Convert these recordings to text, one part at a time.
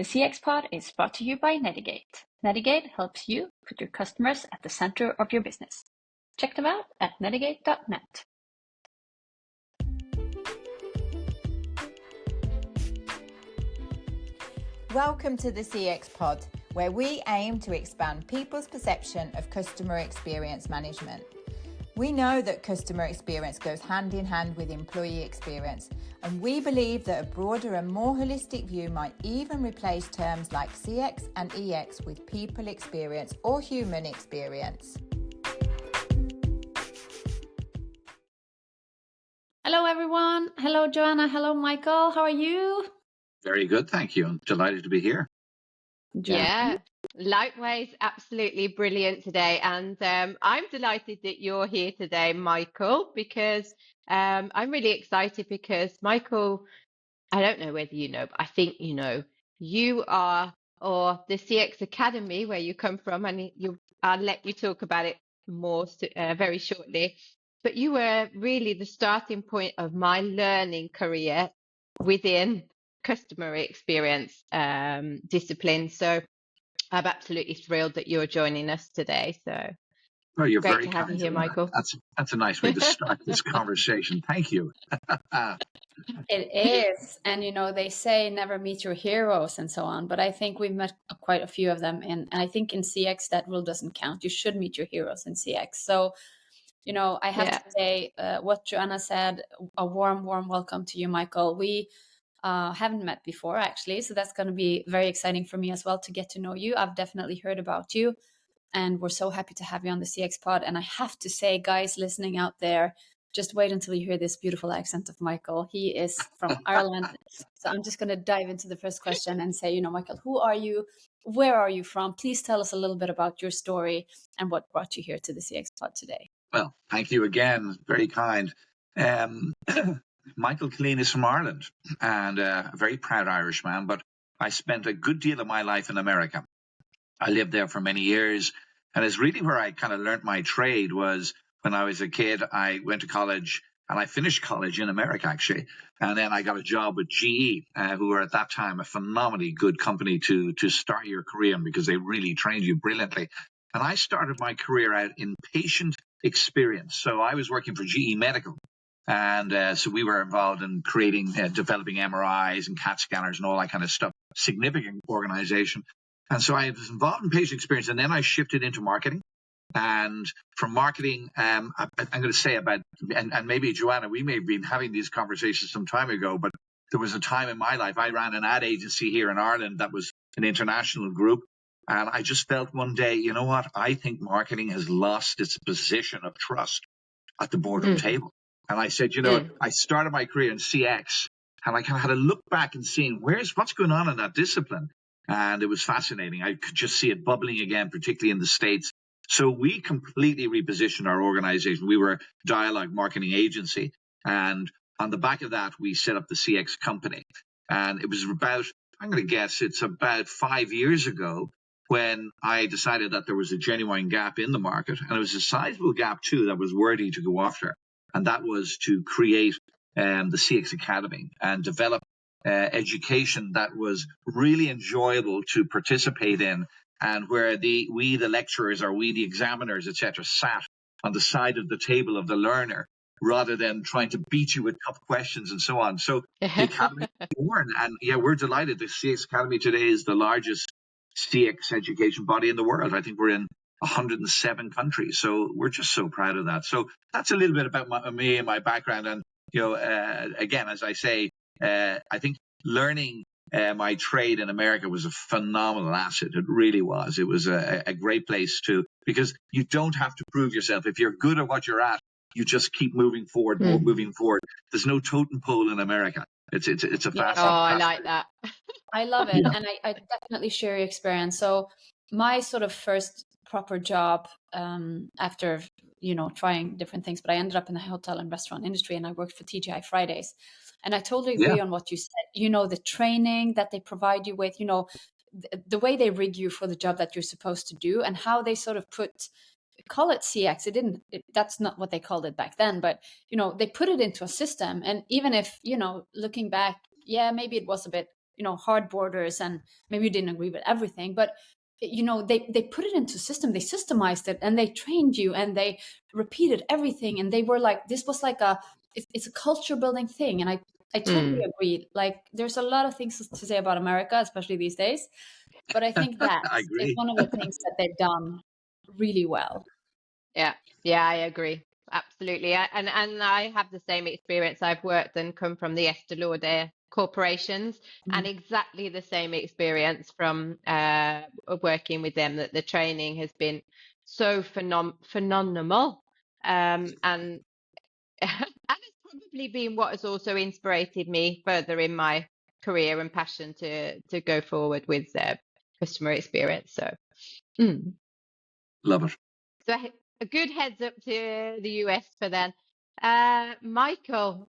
The CXPod is brought to you by Netigate. Netigate helps you put your customers at the center of your business. Check them out at netigate.net. Welcome to the CXPod, where we aim to expand people's perception of customer experience management. We know that customer experience goes hand in hand with employee experience, and we believe that a broader and more holistic view might even replace terms like CX and EX with people experience or human experience. Hello, everyone. Hello, Joanna. Hello, Michael. How are you? Very good, thank you. I'm delighted to be here. Joanna? Yeah, likewise, absolutely brilliant today. And I'm delighted that you're here today, Michael, because I'm really excited because Michael, I don't know whether you know, but I think you know, you are, or the CX Academy, where you come from, and I'll let you talk about it more very shortly. But you were really the starting point of my learning career within customer experience discipline. So I'm absolutely thrilled that you're joining us today. So Oh, you're great very to have you kind. here, Michael. That's a nice way to start this conversation. Thank you. It is. And, you know, they say never meet your heroes and so on. But I think we've met quite a few of them. And I think in CX, that rule doesn't count. You should meet your heroes in CX. So, you know, I have to say what Joanna said, a warm welcome to you, Michael. We haven't met before, actually. So that's going to be very exciting for me as well to get to know you. I've definitely heard about you. And we're so happy to have you on the CX Pod. And I have to say, guys listening out there, just wait until you hear this beautiful accent of Michael. He is from Ireland. So I'm just going to dive into the first question and say, you know, Michael, who are you? Where are you from? Please tell us a little bit about your story and what brought you here to the CX Pod today. Well, thank you again. Very kind. Michael Killeen is from Ireland and a very proud Irishman, but I spent a good deal of my life in America. I lived there for many years, and it's really where I kind of learned my trade. Was when I was a kid. I went to college, and I finished college in America, actually, and then I got a job with GE, who were at that time a phenomenally good company to start your career in, because they really trained you brilliantly. And I started my career out in patient experience. So I was working for GE Medical, and so we were involved in creating, developing MRIs and CAT scanners and all that kind of stuff. Significant organization. And so I was involved in patient experience, and then I shifted into marketing. And from marketing, I'm going to say about, and maybe Joanna, we may have been having these conversations some time ago, but there was a time in my life, I ran an ad agency here in Ireland that was an international group. And I just felt one day, you know what, I think marketing has lost its position of trust at the boardroom table. And I said, you know, I started my career in CX, and I kind of had to look back and seeing what's going on in that discipline. And it was fascinating. I could just see it bubbling again, particularly in the States. So we completely repositioned our organization. We were a dialogue marketing agency. And on the back of that, we set up the CX company. And it was about, I'm going to guess, it's about 5 years ago when I decided that there was a genuine gap in the market. And it was a sizable gap, too, that was worthy to go after. And that was to create the CX Academy and develop education that was really enjoyable to participate in, and where we the lecturers, or we the examiners, etc., sat on the side of the table of the learner rather than trying to beat you with tough questions and so on. So the Academy was born, and yeah, we're delighted. The CX Academy today is the largest CX education body in the world. I think we're in 107 countries, so we're just so proud of that. So that's a little bit about me and my background. And you know, again, as I say, I think learning my trade in America was a phenomenal asset. It really was. It was a great place because you don't have to prove yourself. If you're good at what you're at, you just keep moving forward, moving forward. There's no totem pole in America. It's a fast. Oh, I like that. I love it. Yeah. And I definitely share your experience. So my sort of first proper job after, you know, trying different things, but I ended up in the hotel and restaurant industry, and I worked for TGI Fridays. And I totally agree on what you said. You know, the training that they provide you with, you know, the way they rig you for the job that you're supposed to do, and how they sort of call it CX. That's not what they called it back then, but, you know, they put it into a system. And even if, you know, looking back, yeah, maybe it was a bit, hard borders, and maybe you didn't agree with everything, but they put it into system, they systemized it, and they trained you, and they repeated everything, and they were like, this was like it's a culture building thing. And I totally agree. Like, there's a lot of things to say about America, especially these days, but I think that I is agree. one of the things that they've done really well. Yeah, I agree. Absolutely. And I have the same experience. I've worked and come from the Estée Lauder corporations, and exactly the same experience from working with them, that the training has been so phenomenal. And it's probably been what has also inspired me further in my career and passion to go forward with customer experience. So Love it. So a good heads up to the US for then. Michael,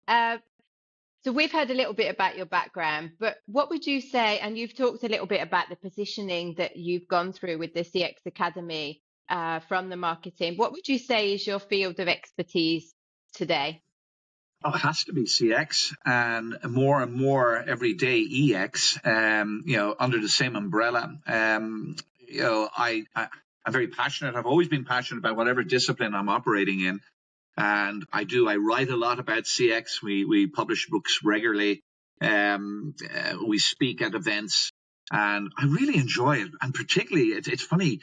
so we've heard a little bit about your background, but what would you say, and you've talked a little bit about the positioning that you've gone through with the CX Academy from the marketing. What would you say is your field of expertise today? Oh, it has to be CX, and more every day EX, under the same umbrella. I'm very passionate. I've always been passionate about whatever discipline I'm operating in. And I write a lot about CX. We publish books regularly. We speak at events, and I really enjoy it. And particularly, it's funny,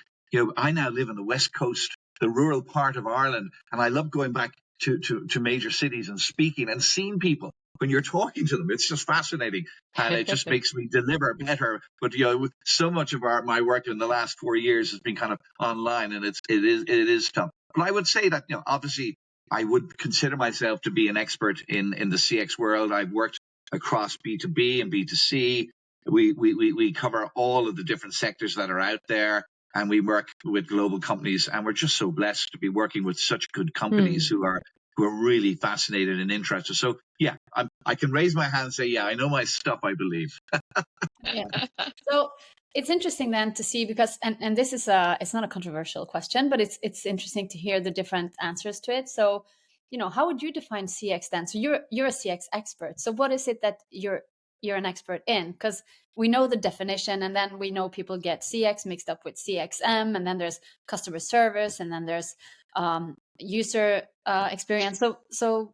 I now live on the West Coast, the rural part of Ireland, and I love going back to major cities and speaking and seeing people. When you're talking to them, it's just fascinating, and it just makes me deliver better. But so much of my work in the last 4 years has been kind of online, and it is tough. But I would say that obviously I would consider myself to be an expert in the CX world. I've worked across B2B and B2C. We cover all of the different sectors that are out there, and we work with global companies, and we're just so blessed to be working with such good companies who are really fascinated and interested. So yeah, I can raise my hand and say, yeah, I know my stuff, I believe. Yeah. So it's interesting then to see, because and this is it's not a controversial question, but it's interesting to hear the different answers to it. So how would you define CX then? So you're a CX expert. So what is it that you're an expert in? Because we know the definition, and then we know people get CX mixed up with CXM, and then there's customer service, and then there's user experience. So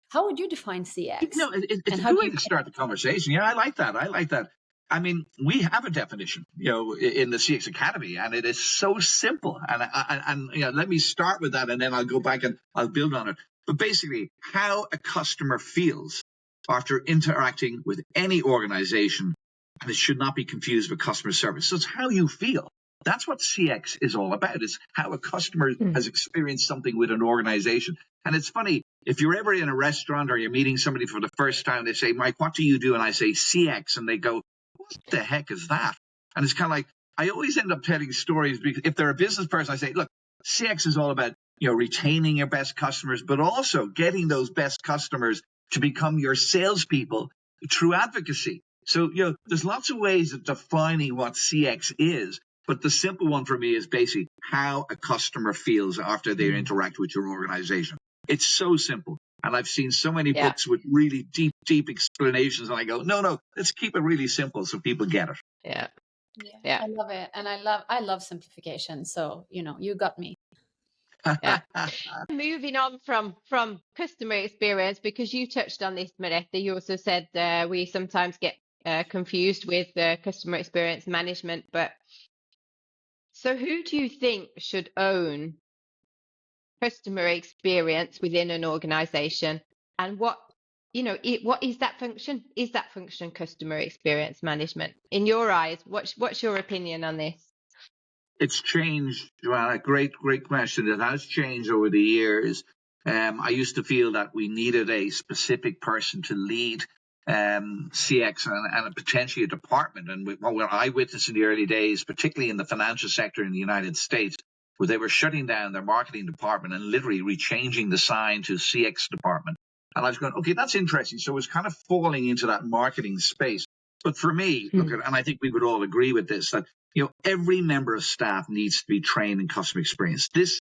how would you define CX? It's a good way to start the conversation. Yeah, I like that. I mean, we have a definition, in the CX Academy, and it is so simple. And let me start with that, and then I'll go back and I'll build on it. But basically, how a customer feels after interacting with any organization, and it should not be confused with customer service. So it's how you feel. That's what CX is all about. It's how a customer has experienced something with an organization. And it's funny, if you're ever in a restaurant or you're meeting somebody for the first time, they say, Mike, what do you do? And I say CX, and they go, what the heck is that? And it's kind of like, I always end up telling stories, because if they're a business person, I say, look, CX is all about, retaining your best customers, but also getting those best customers to become your salespeople through advocacy. So, there's lots of ways of defining what CX is, but the simple one for me is basically how a customer feels after they interact with your organization. It's so simple. And I've seen so many books with really deep explanations, and I go, no, let's keep it really simple so people get it. Yeah. I love it. And I love simplification. So, you got me. Yeah. Moving on from customer experience, because you touched on this, Merete, you also said we sometimes get confused with customer experience management. But so who do you think should own customer experience within an organization, and what is that function? Is that function customer experience management in your eyes? What's your opinion on this? It's changed, Joanna. Great question. It has changed over the years. I used to feel that we needed a specific person to lead CX and potentially a department. And what I witnessed in the early days, particularly in the financial sector in the United States, where they were shutting down their marketing department and literally rechanging the sign to CX department. And I was going, okay, that's interesting. So it's kind of falling into that marketing space. But for me, and I think we would all agree with this, that every member of staff needs to be trained in customer experience. This,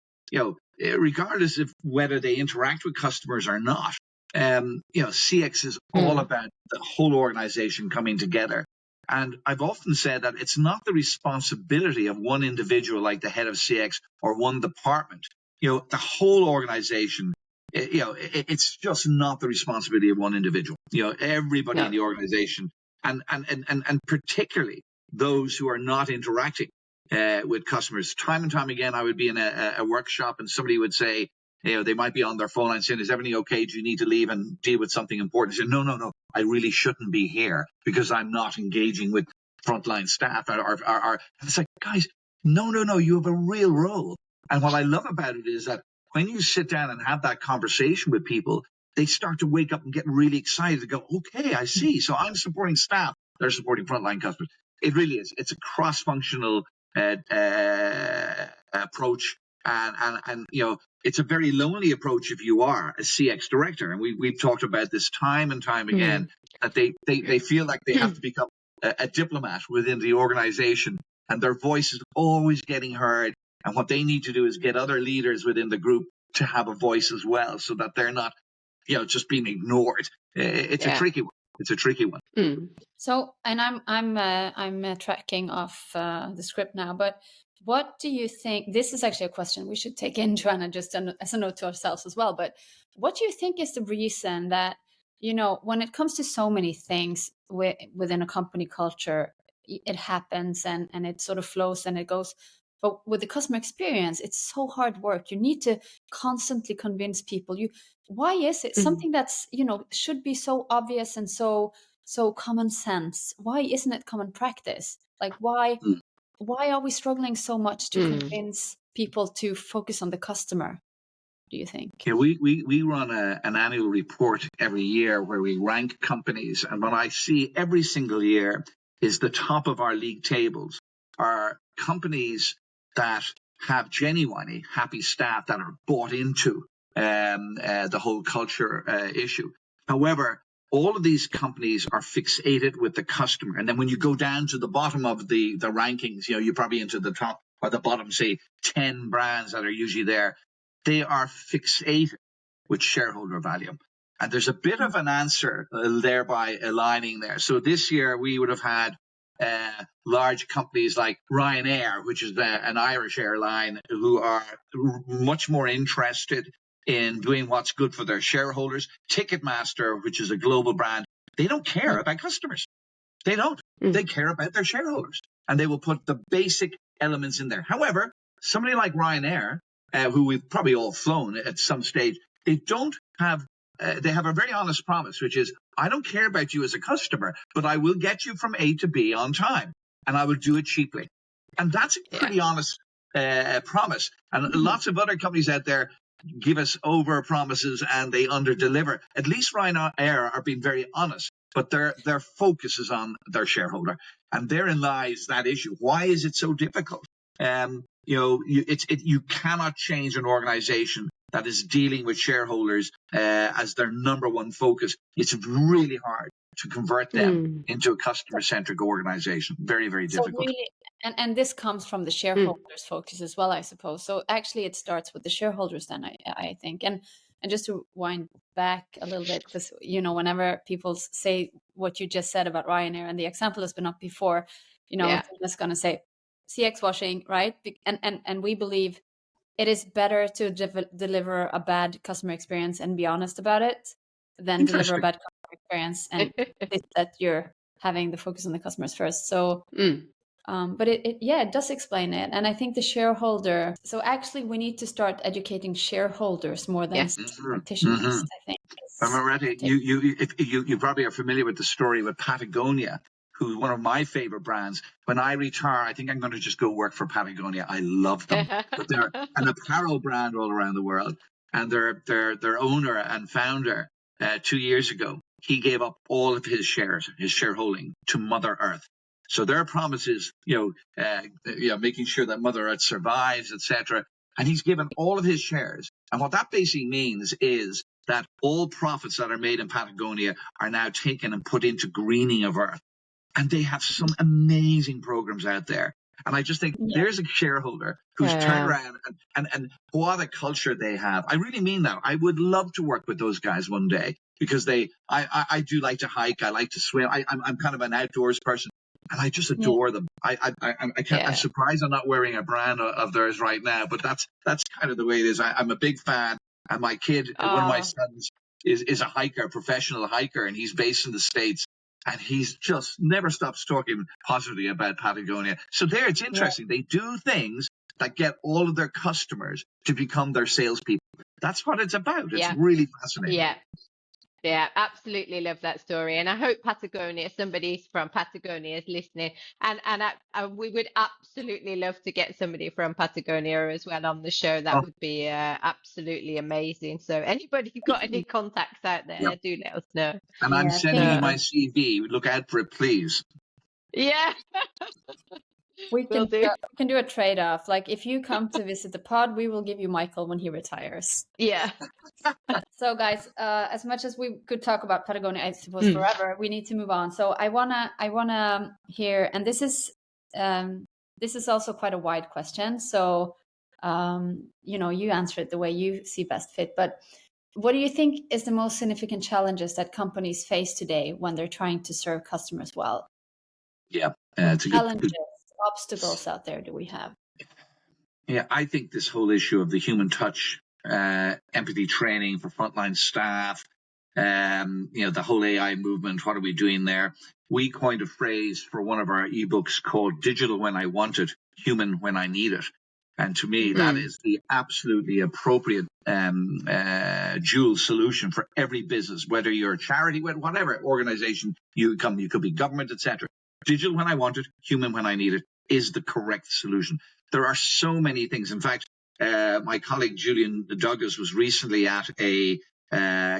regardless of whether they interact with customers or not, CX is all about the whole organization coming together And I've often said that it's not the responsibility of one individual like the head of CX or one department. The whole organization, it's just not the responsibility of one individual. Everybody in No. the organization, and particularly those who are not interacting with customers. Time and time again, I would be in a workshop and somebody would say, they might be on their phone line saying, "Is everything okay? Do you need to leave and deal with something important?" I say, no, I really shouldn't be here because I'm not engaging with frontline staff. And it's like, guys, no, you have a real role. And what I love about it is that when you sit down and have that conversation with people, they start to wake up and get really excited to go, okay, I see. So I'm supporting staff. They're supporting frontline customers. It really is. It's a cross-functional approach. And it's a very lonely approach if you are a CX director. And we've talked about this time and time again, that they feel like they have to become a diplomat within the organization, and their voice is always getting heard. And what they need to do is get other leaders within the group to have a voice as well, so that they're not, just being ignored. It's a tricky one. It's a tricky one. So, and I'm tracking off the script now, but what do you think? This is actually a question we should take in, Joanna, just as a note to ourselves as well. But what do you think is the reason that, when it comes to so many things within a company culture, it happens and it sort of flows and it goes. But with the customer experience, it's so hard work. You need to constantly convince people. Why is it something that's, should be so obvious and so common sense? Why isn't it common practice? Like, why are we struggling so much to convince people to focus on the customer, do you think? Yeah, we run an annual report every year where we rank companies. And what I see every single year is the top of our league tables are companies that have genuinely happy staff that are bought into the whole culture issue. However, all of these companies are fixated with the customer. And then when you go down to the bottom of the rankings, you're probably into the top or the bottom, say, 10 brands that are usually there. They are fixated with shareholder value. And there's a bit of an answer thereby aligning there. So this year we would have had large companies like Ryanair, which is an Irish airline, who are much more interested in doing what's good for their shareholders. Ticketmaster, which is a global brand, they don't care about customers. They don't. They care about their shareholders. And they will put the basic elements in there. However, somebody like Ryanair, who we've probably all flown at some stage, they have a very honest promise, which is, I don't care about you as a customer, but I will get you from A to B on time, and I will do it cheaply. And that's a pretty honest promise. And lots of other companies out there give us over promises and they under deliver. At least Ryanair are being very honest, but their focus is on their shareholder, and therein lies that issue. Why is it so difficult? You cannot change an organization that is dealing with shareholders as their number one focus. It's really hard to convert them into a customer-centric organization. Very, very difficult. Really, and this comes from the shareholders' focus as well, I suppose. So actually, it starts with the shareholders then, I think. And just to wind back a little bit, because, whenever people say what you just said about Ryanair, and the example has been up before, I'm just going to say, CX washing, right? And we believe it is better to deliver a bad customer experience and be honest about it than deliver a bad customer experience and that you're having the focus on the customers first. So, but it does explain it. And I think the shareholder, so actually we need to start educating shareholders more than practitioners, I think. Moretti, you probably are familiar with the story with Patagonia, who's one of my favorite brands. When I retire, I think I'm going to just go work for Patagonia. I love them. But they're an apparel brand all around the world. And their owner and founder, 2 years ago, he gave up all of his shares, his shareholding, to Mother Earth. So their promise is, making sure that Mother Earth survives, etc. And he's given all of his shares. And what that basically means is that all profits that are made in Patagonia are now taken and put into greening of Earth. And they have some amazing programs out there. And I just think there's a shareholder who's turned around and what a culture they have. I really mean that. I would love to work with those guys one day because I do like to hike. I like to swim. I'm kind of an outdoors person. and I just adore them. I'm surprised I'm not wearing a brand of theirs right now, but that's kind of the way it is. I'm a big fan, and my kid, one of my sons, is a hiker, a professional hiker, and he's based in the States. And he's just never stops talking positively about Patagonia. So there, it's interesting. They do things that get all of their customers to become their salespeople. That's what it's about. It's really fascinating. Yeah, absolutely love that story. And I hope Patagonia, somebody from Patagonia is listening. And we would absolutely love to get somebody from Patagonia as well on the show. That would be absolutely amazing. So anybody who's got any contacts out there, do let us know. And I'm sending you my CV. Look out for it, please. Yeah. We can do a trade-off. Like, if you come to visit the pod, we will give you Michael when he retires. Yeah. So guys, as much as we could talk about Patagonia, I suppose, forever, we need to move on. So I wanna hear, and this is also quite a wide question. So you answer it the way you see best fit. But what do you think is the most significant challenges that companies face today when they're trying to serve customers well? Yeah, it's a challenges, obstacles out there do we have? Yeah, I think this whole issue of the human touch, empathy training for frontline staff, the whole AI movement, what are we doing there? We coined a phrase for one of our ebooks called digital when I want it, human when I need it. And to me, that is the absolutely appropriate dual solution for every business, whether you're a charity, whatever organization you could be government, etc. Digital when I want it, human when I need it is the correct solution. There are so many things. In fact, my colleague Julian Douglas was recently at a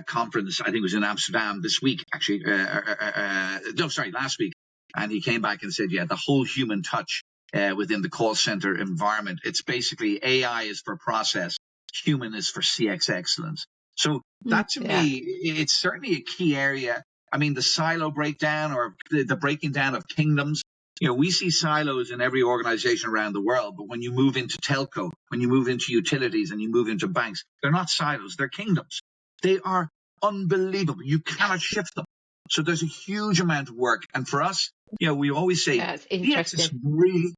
conference, I think it was in Amsterdam this week, actually. Last week. And he came back and said, the whole human touch within the call center environment, it's basically AI is for process, human is for CX excellence. So that to me, it's certainly a key area. I mean, the silo breakdown or the breaking down of kingdoms, we see silos in every organization around the world, but when you move into telco, when you move into utilities and you move into banks, they're not silos, they're kingdoms. They are unbelievable. You cannot shift them. So there's a huge amount of work. And for us, we always say, DX is really,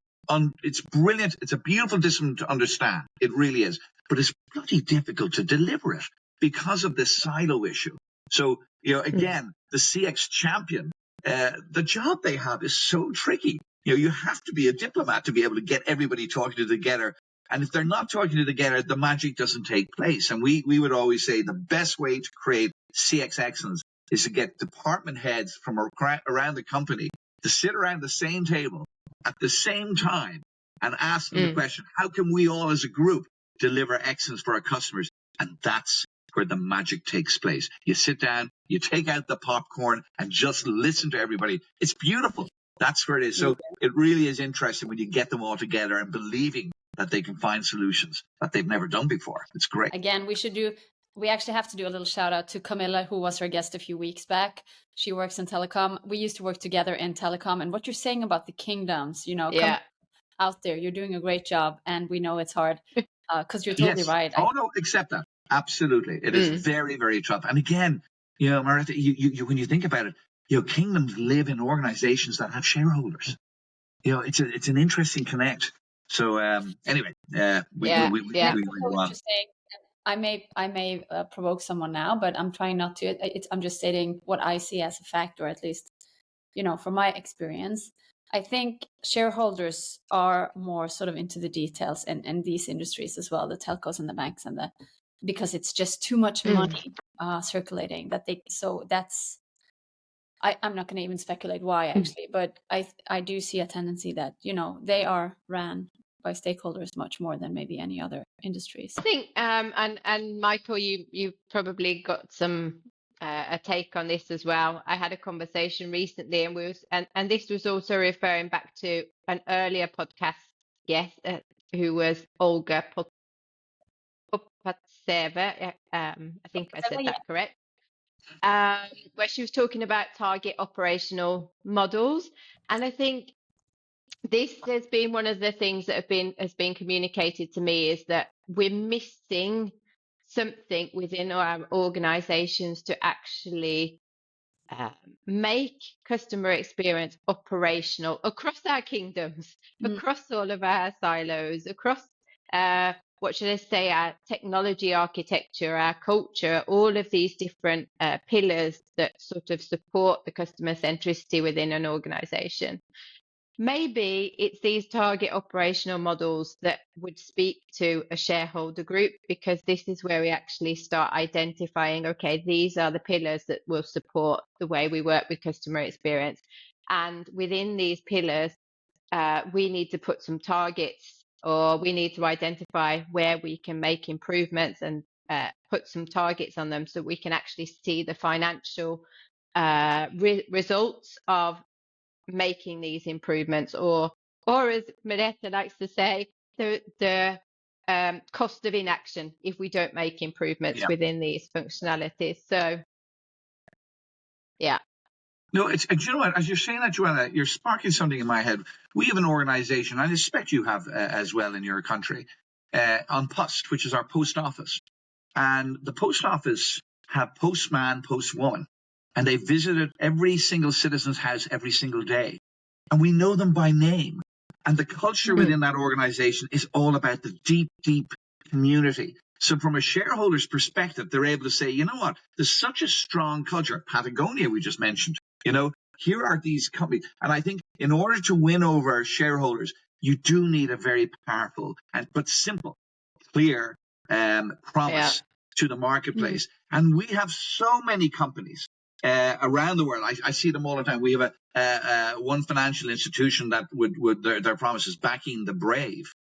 it's brilliant. It's a beautiful discipline to understand. It really is. But it's bloody difficult to deliver it because of this silo issue. So, again, the CX champion, the job they have is so tricky. You have to be a diplomat to be able to get everybody talking together. And if they're not talking together, the magic doesn't take place. And we would always say the best way to create CX excellence is to get department heads from around the company to sit around the same table at the same time and ask them the question, how can we all as a group deliver excellence for our customers? And that's where the magic takes place. You sit down, you take out the popcorn and just listen to everybody. It's beautiful. That's where it is. So it really is interesting when you get them all together and believing that they can find solutions that they've never done before. It's great. Again, we actually have to do a little shout out to Camilla, who was our guest a few weeks back. She works in telecom. We used to work together in telecom. And what you're saying about the kingdoms, come out there. You're doing a great job. And we know it's hard because you're totally right. Oh, no, accept that. Absolutely. It is very, very tough. And again, Martha, you when you think about it, kingdoms live in organizations that have shareholders. It's an interesting connect. So anyway, we go on. I may provoke someone now, but I'm trying not to. I'm just stating what I see as a fact, or at least, from my experience. I think shareholders are more sort of into the details in these industries as well, the telcos and the banks because it's just too much money circulating I'm not going to even speculate why actually, but I do see a tendency that, they are ran by stakeholders much more than maybe any other industries. I think, and Michael, you probably got some a take on this as well. I had a conversation recently, and this was also referring back to an earlier podcast guest who was Olga Popatseva. I think I said that correct. Where she was talking about target operational models, and I think this has been one of the things that has been communicated to me is that we're missing something within our organizations to actually make customer experience operational across our kingdoms, across all of our silos, across what should I say, our technology architecture, our culture, all of these different pillars that sort of support the customer centricity within an organization. Maybe it's these target operational models that would speak to a shareholder group, because this is where we actually start identifying, okay, these are the pillars that will support the way we work with customer experience. And within these pillars, we need to put some targets, or we need to identify where we can make improvements and put some targets on them, so we can actually see the financial results of making these improvements, or as Merete likes to say, the cost of inaction if we don't make improvements within these functionalities. So yeah. No, it's, you know what, as you're saying that, Joanna, you're sparking something in my head. We have an organization, I expect you have as well in your country, on Post, which is our post office. And the post office have postman, postwoman, and they visited every single citizen's house every single day. And we know them by name. And the culture within that organization is all about the deep, deep community. So from a shareholder's perspective, they're able to say, you know what, there's such a strong culture. Patagonia, we just mentioned, you know, here are these companies. And I think in order to win over shareholders, you do need a very powerful but simple, clear promise to the marketplace. And we have so many companies around the world. I see them all the time. We have one financial institution that would their promise is backing the brave.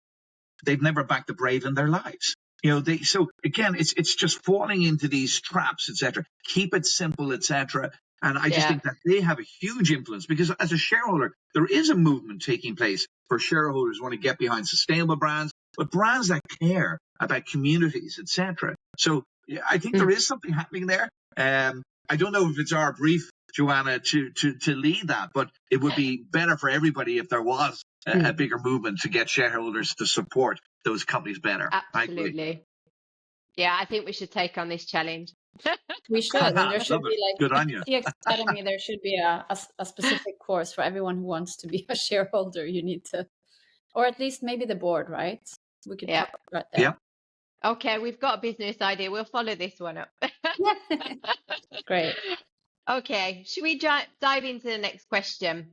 They've never backed the brave in their lives. You know, so again, it's just falling into these traps, etc. Keep it simple, etc. And I just think that they have a huge influence, because as a shareholder, there is a movement taking place for shareholders who want to get behind sustainable brands, but brands that care about communities, etc. So I think there is something happening there. I don't know if it's our brief, Joanna, to lead that, but it would be better for everybody if there was a bigger movement to get shareholders to support those companies better. Absolutely. Yeah, I think we should take on this challenge. We should, and there should be like good on you. CX Academy. There should be a specific course for everyone who wants to be a shareholder. You need to, or at least maybe the board, right? We could talk about that. Yeah. Okay, we've got a business idea. We'll follow this one up. Great. Okay, should we dive into the next question?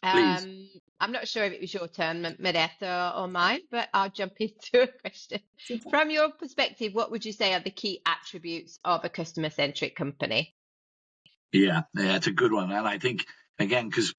Please. I'm not sure if it was your turn, Merete, or mine, but I'll jump into a question. From your perspective, what would you say are the key attributes of a customer-centric company? Yeah, it's a good one. And I think, again, because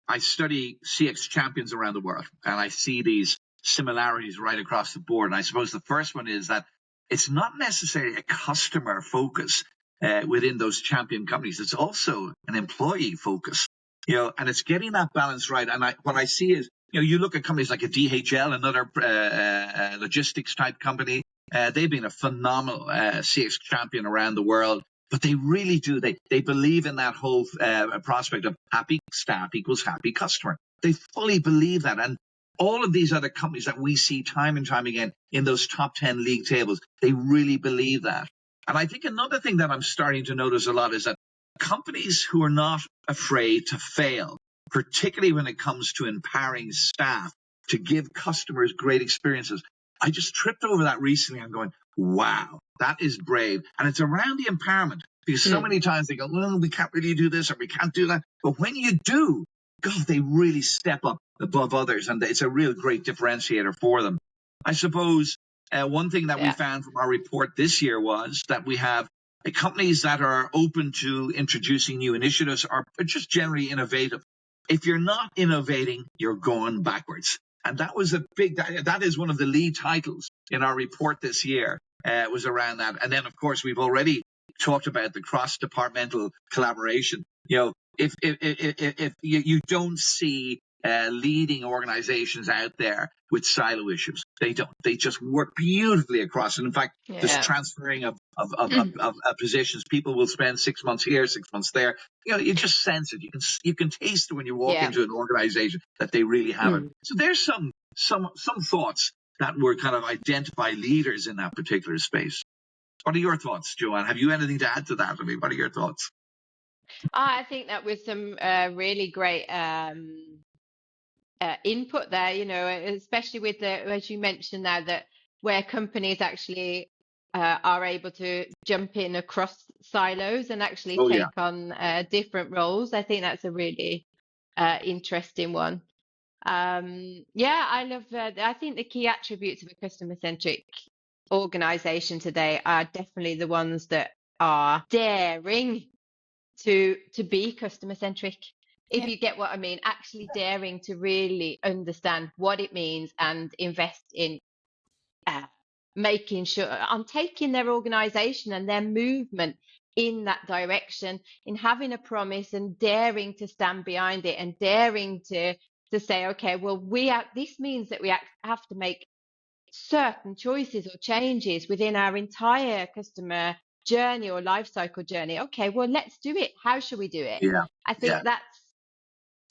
I study CX champions around the world, and I see these similarities right across the board. And I suppose the first one is that it's not necessarily a customer focus within those champion companies. It's also an employee focus. You know, and it's getting that balance right. And what I see is, you know, you look at companies like a DHL, another logistics type company. They've been a phenomenal CX champion around the world, but they really do. They believe in that whole prospect of happy staff equals happy customer. They fully believe that. And all of these other companies that we see time and time again in those top 10 league tables, they really believe that. And I think another thing that I'm starting to notice a lot is that companies who are not afraid to fail, particularly when it comes to empowering staff to give customers great experiences. I just tripped over that recently. I'm going, wow, that is brave. And it's around the empowerment, because so many times they go, well, we can't really do this or we can't do that. But when you do, God, they really step up above others. And it's a real great differentiator for them. I suppose one thing that we found from our report this year was that we have companies that are open to introducing new initiatives are just generally innovative. If you're not innovating, you're going backwards. And that was that is one of the lead titles in our report this year, was around that. And then, of course, we've already talked about the cross-departmental collaboration. You know, if you don't see leading organizations out there with silo issues, they don't. They just work beautifully across. And in fact, this transferring of positions, people will spend 6 months here, 6 months there. You know, you just sense it. You can taste it when you walk into an organization that they really have it. So there's some thoughts that were kind of identify leaders in that particular space. What are your thoughts, Joanne? Have you anything to add to that? I mean, what are your thoughts? I think that was some really great input there, you know, especially with as you mentioned now, that where companies actually are able to jump in across silos and actually Oh yeah. take on different roles. I think that's a really interesting one. Yeah, I love, I think the key attributes of a customer-centric organization today are definitely the ones that are daring to be customer-centric. If Yeah. you get what I mean, actually daring to really understand what it means and invest in making sure on taking their organization and their movement in that direction, in having a promise and daring to stand behind it and daring to say, okay, well, this means that we have to make certain choices or changes within our entire customer journey or life cycle journey. Okay, well, let's do it. How shall we do it? Yeah. I Yeah. think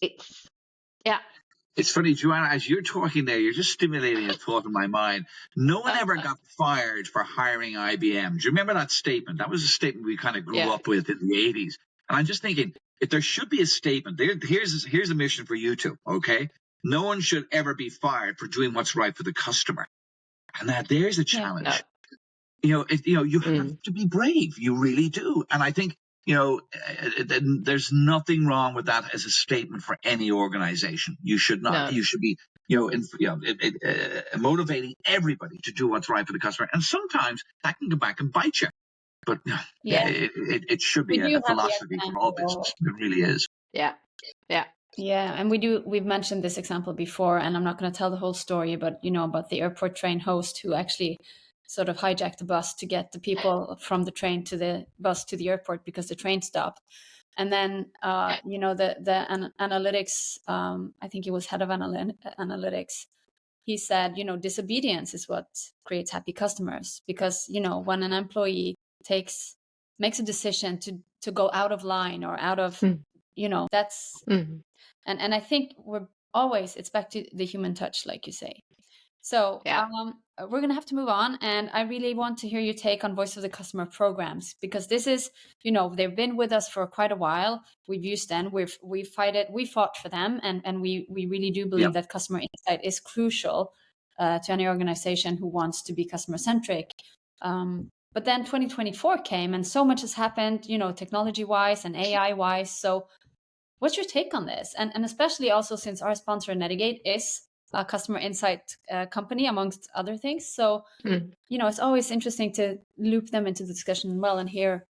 it's, yeah. It's funny, Joanna, as you're talking there, you're just stimulating a thought in my mind. No one ever got fired for hiring IBM. Do you remember that statement? That was a statement we kind of grew Yeah. up with in the 80s. And I'm just thinking, if there should be a statement, here's a mission for you two, okay? No one should ever be fired for doing what's right for the customer. And now there's a Yeah. challenge. No. You have to be brave. You really do. And I think, there's nothing wrong with that as a statement for any organization. You should not. No. You should be, motivating everybody to do what's right for the customer. And sometimes that can go back and bite you. But Yeah. it should We be do a have the philosophy for all example. business. It really is. Yeah. Yeah. Yeah, and we've mentioned this example before, and I'm not going to tell the whole story, but about the airport train host who actually sort of hijacked the bus to get the people from the train to the bus to the airport because the train stopped. And then, the analytics, I think he was head of analytics. He said, disobedience is what creates happy customers, because, when an employee makes a decision to go out of line or out of, that's, and I think it's back to the human touch, like you say. So Yeah. we're going to have to move on. And I really want to hear your take on Voice of the Customer programs, because this is, they've been with us for quite a while. We've used them. We fought for them. And we really do believe that customer insight is crucial to any organization who wants to be customer centric. But then 2024 came and so much has happened, technology wise and AI wise. So what's your take on this? And especially also since our sponsor Netigate is a customer insight company, amongst other things. So, it's always interesting to loop them into the discussion as well and hear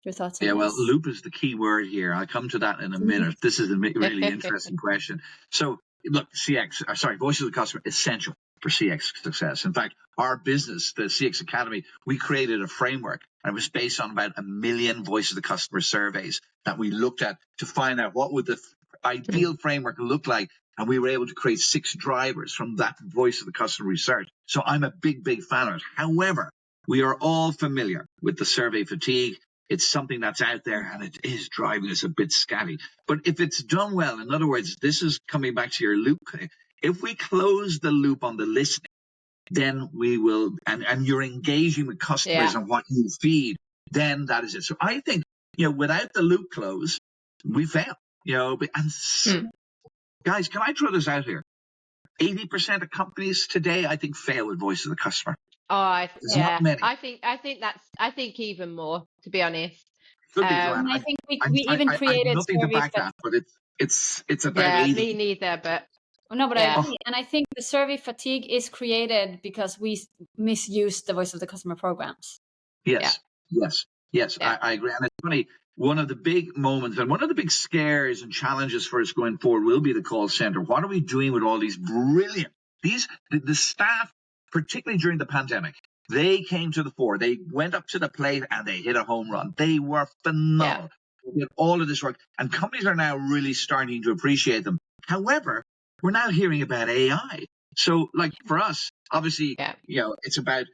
your thoughts on this. Well, loop is the key word here. I'll come to that in a minute. This is a really interesting question. So, look, Voice of the Customer, essential for CX success. In fact, our business, the CX Academy, we created a framework, and it was based on about 1 million Voice of the Customer surveys that we looked at to find out what would the ideal framework look like. And we were able to create 6 drivers from that Voice of the Customer research. So I'm a big, big fan of it. However, we are all familiar with the survey fatigue. It's something that's out there, and it is driving us a bit scatty. But if it's done well, in other words, this is coming back to your loop. If we close the loop on the listening, then we will, and you're engaging with customers on what you feed, then that is it. So I think, without the loop close, we fail. Guys, can I throw this out here? 80% of companies today, I think, fail with Voice of the Customer. Oh, not many. I think even more, to be honest. Could be, Joanna. I think we even created I have nothing to back that, but it's about 80. Me neither, but no, but I agree. And I think the survey fatigue is created because we misused the Voice of the Customer programs. Yes. I agree. And it's funny, one of the big moments and one of the big scares and challenges for us going forward will be the call center. What are we doing with all these brilliant, the staff, particularly during the pandemic? They came to the fore. They went up to the plate and they hit a home run. They were phenomenal. They did all of this work, and companies are now really starting to appreciate them. However, we're now hearing about AI. So, like for us, obviously, it's about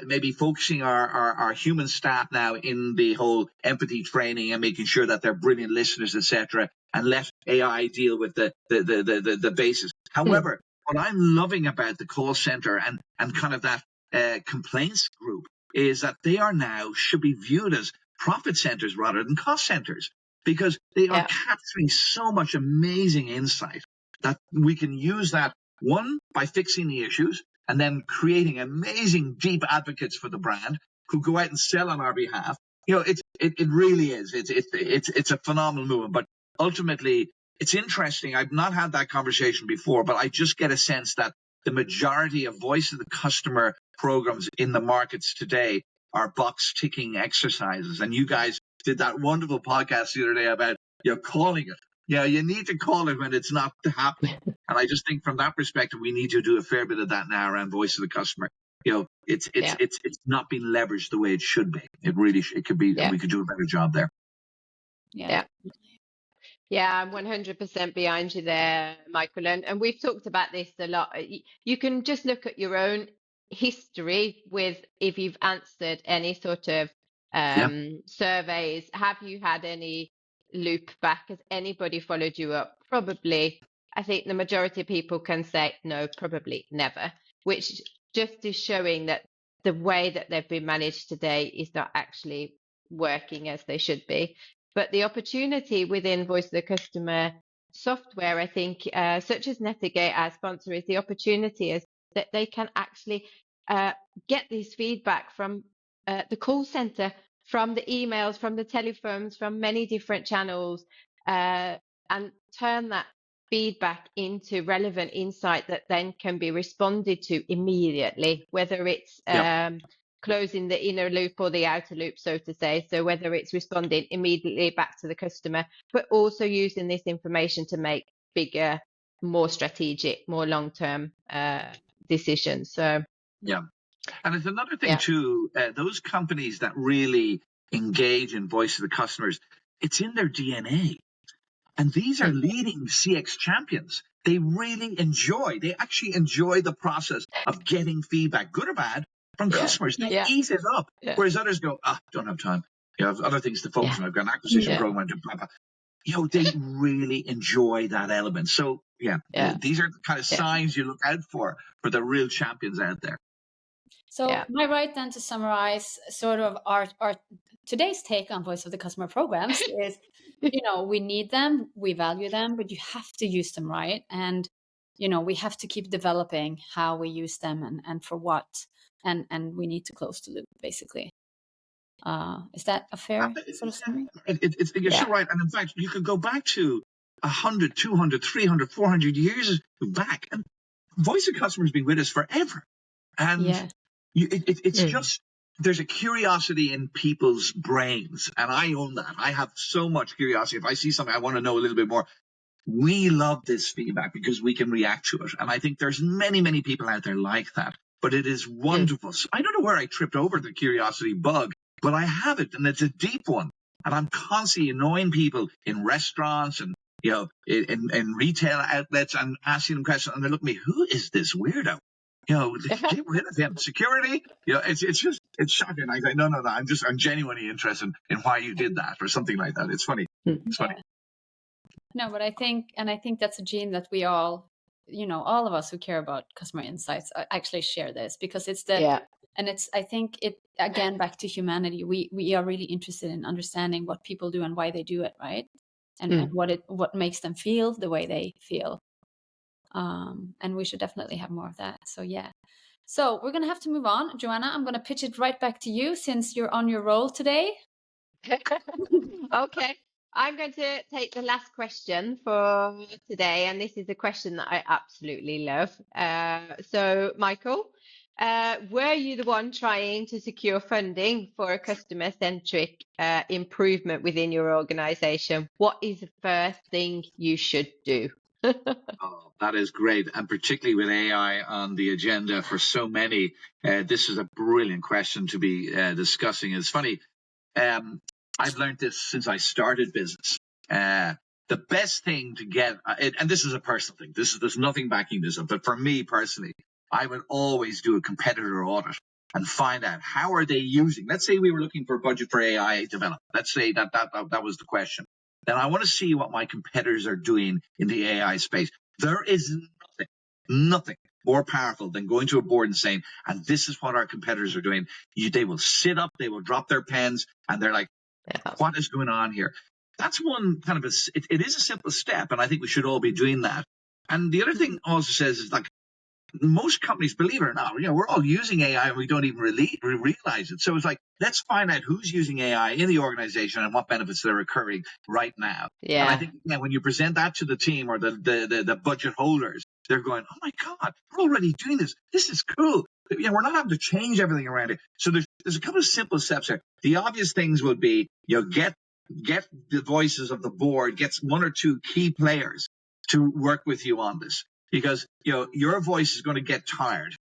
maybe focusing our human staff now in the whole empathy training and making sure that they're brilliant listeners, etc., and let AI deal with the basis. However, what I'm loving about the call center and kind of that complaints group is that they should be viewed as profit centers rather than cost centers. because they are Yeah. capturing so much amazing insight that we can use that, one, by fixing the issues, and then creating amazing deep advocates for the brand who go out and sell on our behalf. It really is. It's a phenomenal movement. But ultimately, it's interesting. I've not had that conversation before, but I just get a sense that the majority of voice of the customer programs in the markets today are box ticking exercises. And you guys did that wonderful podcast the other day about calling it. Yeah, you need to call it when it's not happening. And I just think from that perspective, we need to do a fair bit of that now around voice of the customer. It's not being leveraged the way it should be. It could be, and we could do a better job there. Yeah. Yeah, I'm 100% behind you there, Michael. And we've talked about this a lot. You can just look at your own history with if you've answered any sort of surveys. Have you had any loop back? Has anybody followed you up? Probably. I think the majority of people can say no, probably never, which just is showing that the way that they've been managed today is not actually working as they should be. But the opportunity within Voice of the Customer software, I think, such as Netigate, our sponsor, is the opportunity is that they can actually get this feedback from the call center, from the emails, from the telephones, from many different channels, and turn that feedback into relevant insight that then can be responded to immediately, whether it's closing the inner loop or the outer loop, so to say. So whether it's responding immediately back to the customer, but also using this information to make bigger, more strategic, more long-term decisions. So and it's another thing too. Those companies that really engage in voice of the customers, it's in their DNA. And these are leading CX champions. They actually enjoy the process of getting feedback, good or bad, from customers. They eat it up. Whereas others go, don't have time. I have other things to focus on. I've got an acquisition program. They really enjoy that element. So these are the kind of signs you look out for the real champions out there. So am I right then to summarize sort of our today's take on voice of the customer programs is, we need them, we value them, but you have to use them right. And, we have to keep developing how we use them and for what. And we need to close the loop, basically. Is that a fair sort of summary? You're so right. And in fact, you could go back to 100, 200, 300, 400 years back. And voice of customer has been with us forever. And it's just, there's a curiosity in people's brains. And I own that. I have so much curiosity. If I see something, I want to know a little bit more. We love this feedback because we can react to it. And I think there's many, many people out there like that. But it is wonderful. So I don't know where I tripped over the curiosity bug, but I have it, and it's a deep one. And I'm constantly annoying people in restaurants and in retail outlets and asking them questions, and they look at me, who is this weirdo? Get rid of him. Security. It's shocking. I say, no. I'm genuinely interested in why you did that or something like that. It's funny. It's funny. No, but I think that's a gene that we all, all of us who care about customer insights actually share this, because it's and it's, I think it, again, back to humanity, we are really interested in understanding what people do and why they do it, right? And what makes them feel the way they feel. And we should definitely have more of that. So so we're gonna have to move on. Joanna, I'm gonna pitch it right back to you since you're on your roll today. Okay, I'm going to take the last question for today, and this is a question that I absolutely love. So Michael, were you the one trying to secure funding for a customer-centric improvement within your organization? What is the first thing you should do? Oh, that is great. And particularly with AI on the agenda for so many, this is a brilliant question to be discussing. It's funny. I've learned this since I started business. The best thing to get, and this is a personal thing, there's nothing backing this up, but for me personally, I would always do a competitor audit and find out how are they using. Let's say we were looking for a budget for AI development. Let's say that was the question. Then I want to see what my competitors are doing in the AI space. There is nothing more powerful than going to a board and saying, and this is what our competitors are doing. They will sit up, they will drop their pens, and they're like, what is going on here? that's one kind of it is a simple step, and I think we should all be doing that. And the other thing also says is like most companies, believe it or not, we're all using AI and we don't even realize it. So it's like, let's find out who's using AI in the organization and what benefits they're occurring right now. And I think when you present that to the team or the budget holders, they're going, oh my God, we're already doing this. This is cool. We're not having to change everything around it. So there's a couple of simple steps here. The obvious things would be, get the voices of the board, get one or two key players to work with you on this. Because, your voice is going to get tired.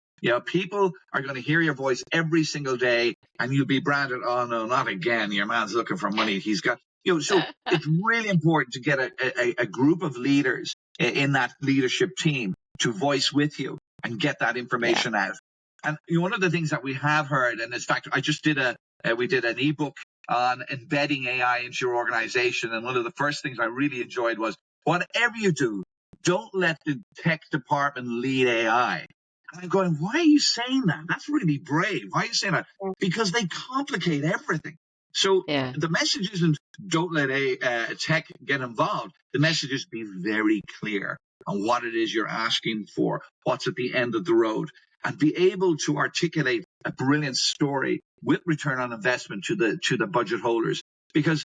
People are going to hear your voice every single day and you'll be branded, oh, no, not again. Your man's looking for money. He's got, so it's really important to get a group of leaders in that leadership team to voice with you and get that information out. And one of the things that we have heard, and in fact, I just we did an ebook on embedding AI into your organization. And one of the first things I really enjoyed was, whatever you do, don't let the tech department lead AI. And I'm going, why are you saying that? That's really brave. Why are you saying that? Because they complicate everything. So the message isn't don't let tech get involved. The message is be very clear on what it is you're asking for, what's at the end of the road, and be able to articulate a brilliant story with return on investment to the budget holders. Because,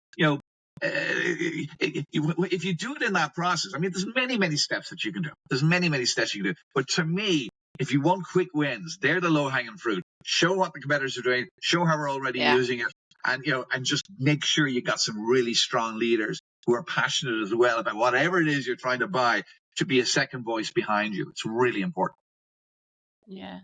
if you do it in that process, I mean, there's many steps that you can do. There's many steps you can do. But to me, if you want quick wins, they're the low-hanging fruit. Show what the competitors are doing. Show how we're already using it, and just make sure you got some really strong leaders who are passionate as well about whatever it is you're trying to buy, to be a second voice behind you. It's really important. Yeah,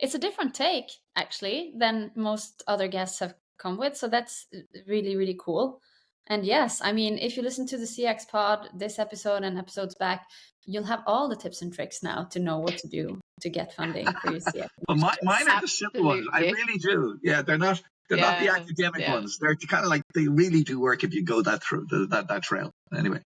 it's a different take actually than most other guests have come with. So that's really cool. And yes, I mean, if you listen to the CXPod, this episode and episodes back, you'll have all the tips and tricks now to know what to do to get funding for your CX. Well, mine are the simple ones. I really do. Yeah, they're not the academic ones. They're kind of like, they really do work if you go that trail. Anyway.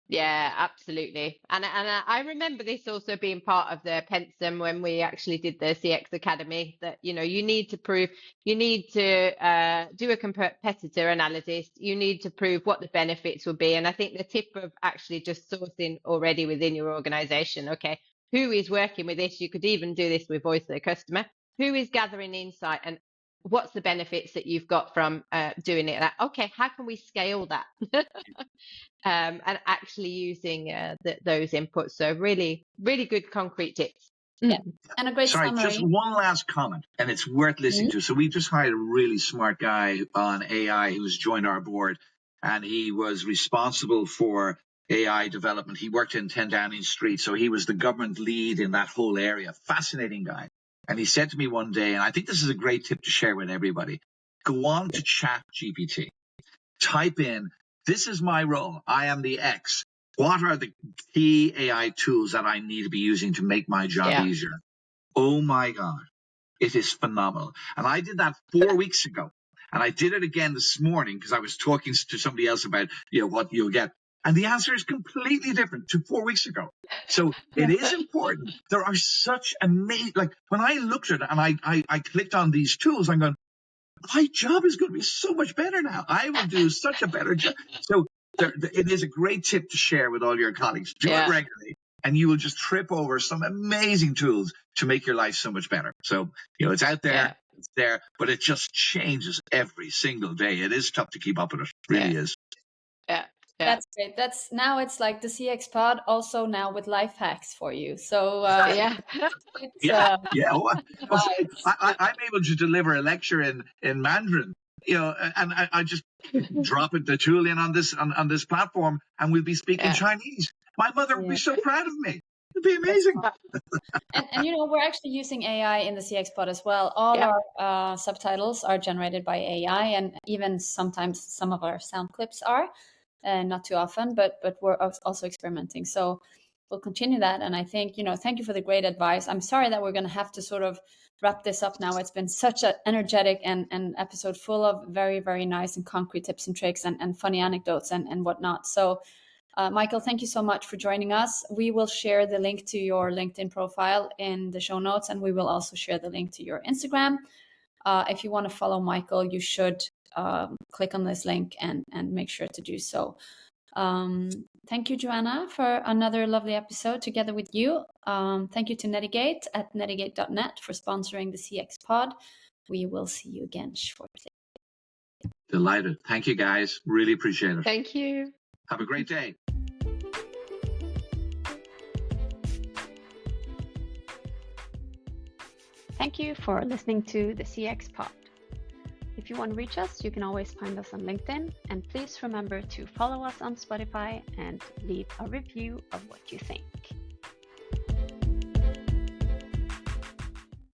Yeah, absolutely. And I remember this also being part of the pensum when we actually did the CX Academy, that, you need to prove, you need to do a competitor analysis, you need to prove what the benefits will be. And I think the tip of actually just sourcing already within your organization, okay, who is working with this? You could even do this with voice of the customer. Who is gathering insight and what's the benefits that you've got from doing it? Okay, how can we scale that? And actually using those inputs. So really good concrete tips. Yeah, and a great summary. Just one last comment, and it's worth listening to. So we just hired a really smart guy on AI who's joined our board, and he was responsible for AI development. He worked in 10 Downing Street, so he was the government lead in that whole area. Fascinating guy. And he said to me one day, and I think this is a great tip to share with everybody, go on to ChatGPT, type in, this is my role, I am the X. What are the key AI tools that I need to be using to make my job easier? Oh my God, it is phenomenal. And I did that 4 weeks ago. And I did it again this morning because I was talking to somebody else about, what you'll get. And the answer is completely different to 4 weeks ago. So it is important. There are such amazing, like when I looked at it and I clicked on these tools, I'm going, my job is going to be so much better now. I will do such a better job. So it is a great tip to share with all your colleagues. Do it regularly, and you will just trip over some amazing tools to make your life so much better. So, it's out there, it's there, but it just changes every single day. It is tough to keep up with it. It really is. Yeah. That's great. Now it's like the CXPod, also now with life hacks for you. So I'm able to deliver a lecture in Mandarin, and I just drop the tool in on this platform, and we'll be speaking Chinese. My mother would be so proud of me. It'd be amazing. and we're actually using AI in the CXPod as well. All our subtitles are generated by AI, and even sometimes some of our sound clips are. Not too often, but we're also experimenting. So we'll continue that. And I think, thank you for the great advice. I'm sorry that we're going to have to sort of wrap this up now. It's been such an energetic and episode full of very, very nice and concrete tips and tricks and funny anecdotes and whatnot. So Michael, thank you so much for joining us. We will share the link to your LinkedIn profile in the show notes, and we will also share the link to your Instagram. If you want to follow Michael, you should click on this link and make sure to do so. Thank you, Joanna, for another lovely episode together with you. Thank you to Netigate at netigate.net for sponsoring the CXPod. We will see you again shortly. Delighted. Thank you, guys. Really appreciate it. Thank you. Have a great day. Thank you for listening to the CXPod. If you want to reach us, you can always find us on LinkedIn, and please remember to follow us on Spotify and leave a review of what you think.